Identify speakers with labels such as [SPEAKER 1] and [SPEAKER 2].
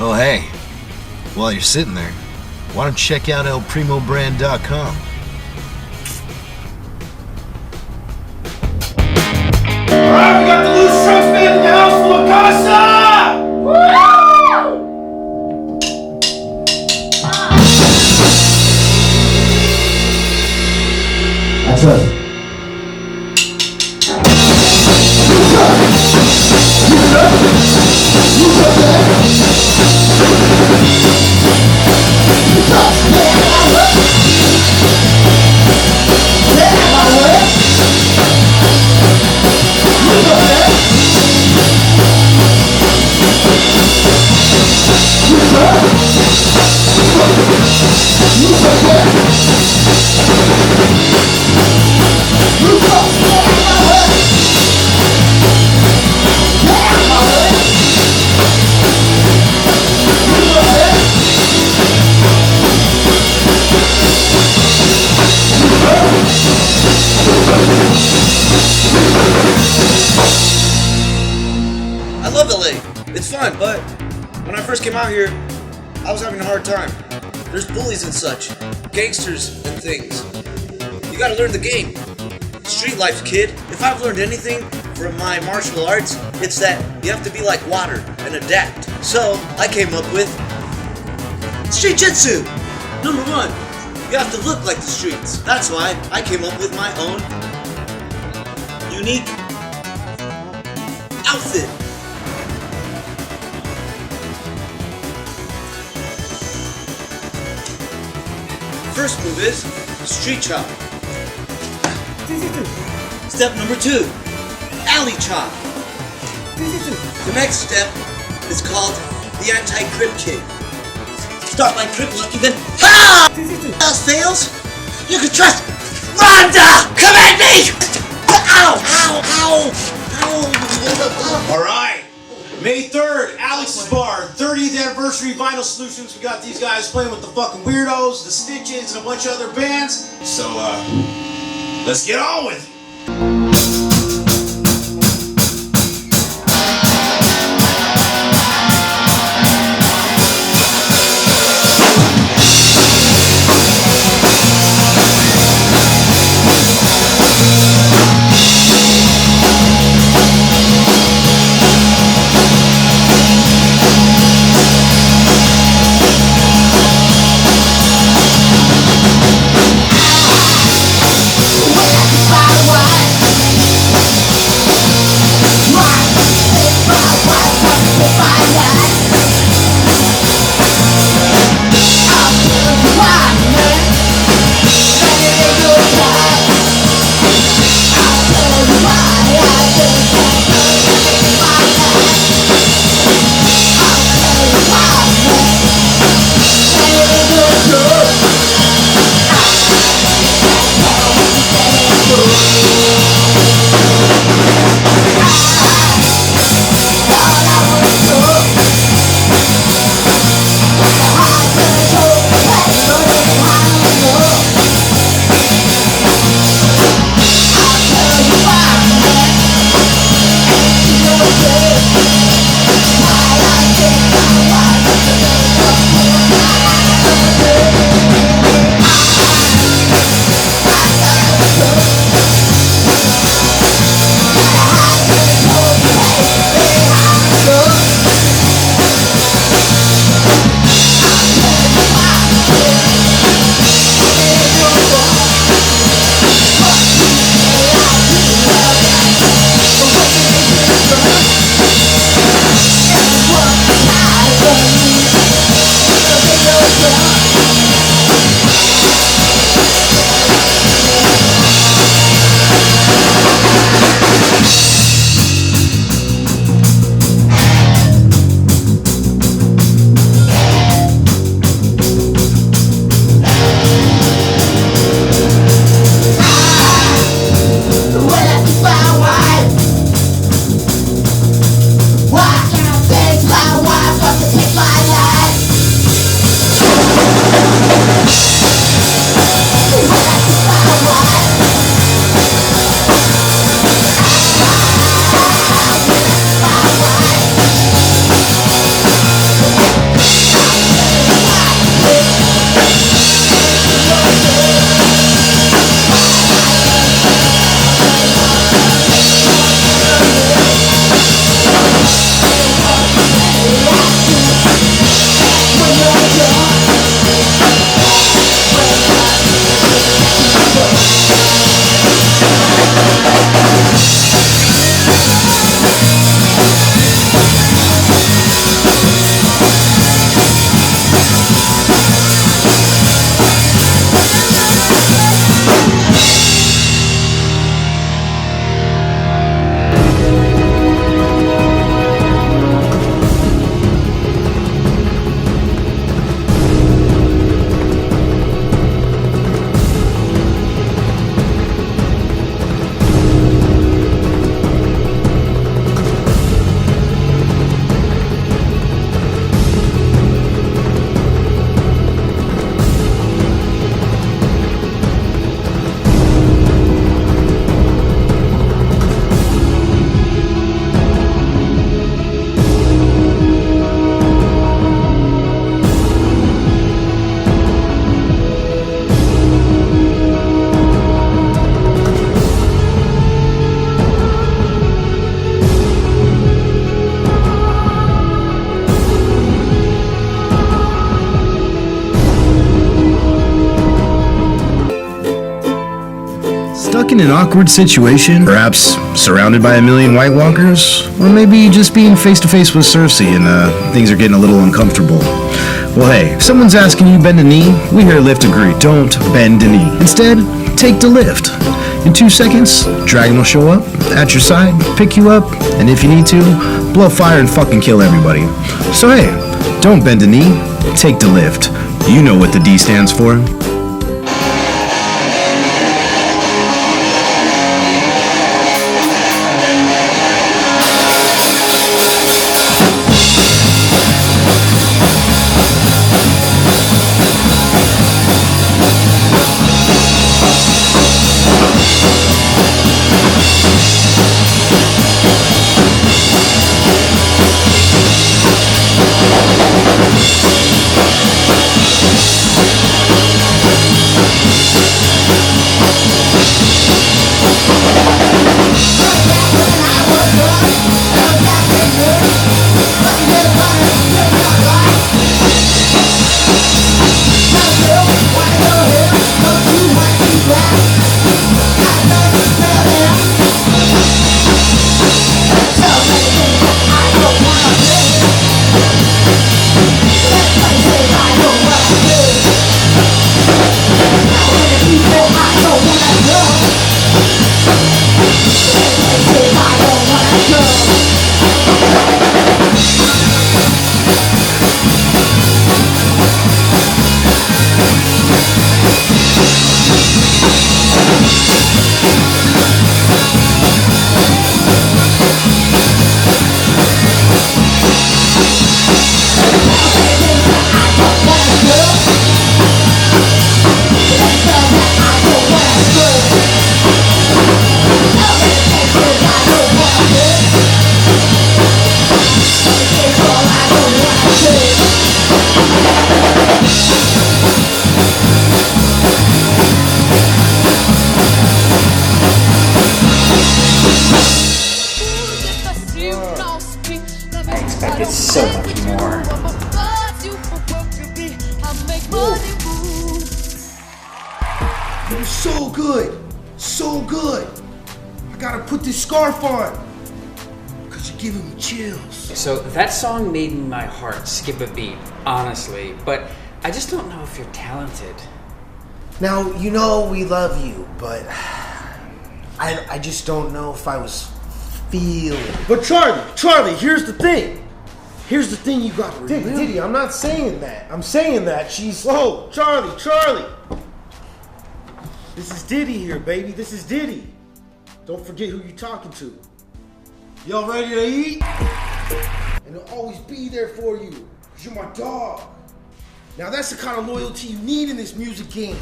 [SPEAKER 1] Oh, hey, while you're sitting there, why don't you check out elprimobrand.com?
[SPEAKER 2] Alright, we got the loose trucks band in the house full of casa! Woo! That's us.
[SPEAKER 3] I love LA. It's fun, but when I first came out here, I was having a hard time. There's bullies and such, gangsters and things. You gotta learn the game. Street life, kid. If I've learned anything from my martial arts, it's that you have to be like water and adapt. So, I came up with Street Jitsu! Number 1, you have to look like the streets. That's why I came up with my own unique outfit. First move is street chop. Step number 2, alley chop. The next step is called the anti-crip kick. Start by crip locking, then ha! Else fails, you can trust Rhonda! Come at me! Ow! Ow! Ow! Ow!
[SPEAKER 2] Alright, May 3rd, Alex's Bar, 30th anniversary Vinyl Solutions. We got these guys playing with the fucking Weirdos, the Stitches, and a bunch of other bands. So, let's get on with it.
[SPEAKER 4] Fire
[SPEAKER 1] in an awkward situation? Perhaps surrounded by a million White Walkers? Or maybe just being face to face with Cersei and things are getting a little uncomfortable? Well, hey, if someone's asking you bend a knee, we here at Lift agree. Don't bend a knee. Instead, take the lift. In 2 seconds, Dragon will show up at your side, pick you up, and if you need to, blow fire and fucking kill everybody. So hey, don't bend a knee, take the lift. You know what the D stands for.
[SPEAKER 4] It's so much more.
[SPEAKER 5] It was so good. So good. I gotta put this scarf on. Cause you're giving me chills.
[SPEAKER 4] So that song made my heart skip a beat, honestly. But I just don't know if you're talented.
[SPEAKER 5] Now, you know we love you, but I just don't know if I was feeling. But Charlie, here's the thing. Here's the thing you got to do. Diddy, I'm not saying that. I'm saying that she's... Oh, Charlie. This is Diddy here, baby. This is Diddy. Don't forget who you're talking to. Y'all ready to eat? And I'll always be there for you. Because you're my dog. Now that's the kind of loyalty you need in this music game.